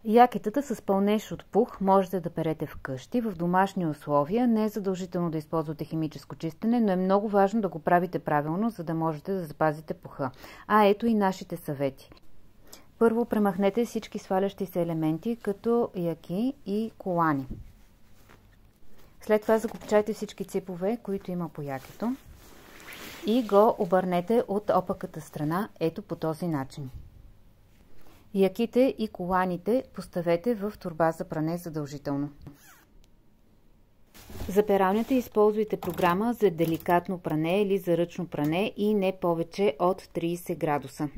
Якетата с пълнеж от пух можете да перете вкъщи, в домашни условия. Не е задължително да използвате химическо чистене, но е много важно да го правите правилно, за да можете да запазите пуха. Ето и нашите съвети. Първо премахнете всички свалящи се елементи, като яки и колани. След това закопчайте всички ципове, които има по якето, и го обърнете от опаката страна, ето по този начин. Яките и коланите поставете в торба за пране задължително. За пералнята използвайте програма за деликатно пране или за ръчно пране и не повече от 30 градуса.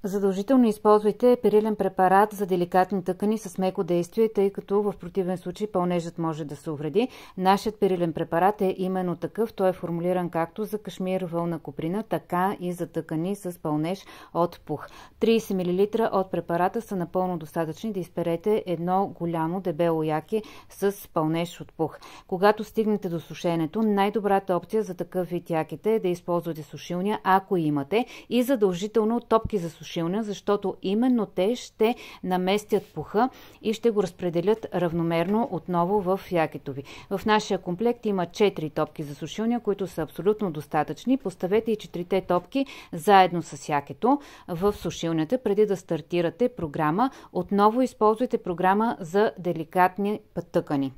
Задължително използвайте перилен препарат за деликатни тъкани с меко действие, тъй като в противен случай пълнежът може да се увреди. Нашият перилен препарат е именно такъв. Той е формулиран както за кашмир, вълна, коприна, така и за тъкани с пълнеж от пух. 30 мл от препарата са напълно достатъчни да изперете едно голямо дебело яке с пълнеж от пух. Когато стигнете до сушенето, най-добрата опция за такъв вид яките е да използвате сушилня, ако имате, и задължително топки за сушилня, защото именно те ще наместят пуха и ще го разпределят равномерно отново в якето ви. В нашия комплект има 4 топки за сушилня, които са абсолютно достатъчни. Поставете и 4 топки заедно с якето в сушилнята преди да стартирате програма. Отново използвайте програма за деликатни тъкани.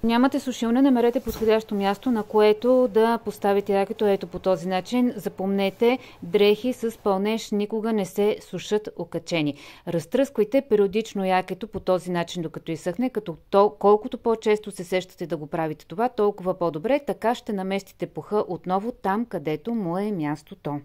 Нямате сушилня, намерете подходящо място, на което да поставите якето. Ето по този начин. Запомнете, дрехи с пълнеж никога не се сушат окачени. Разтръсквайте периодично якето по този начин, докато изсъхне, колкото по-често се сещате да го правите това, толкова по-добре. Така ще наместите пуха отново там, където му е мястото.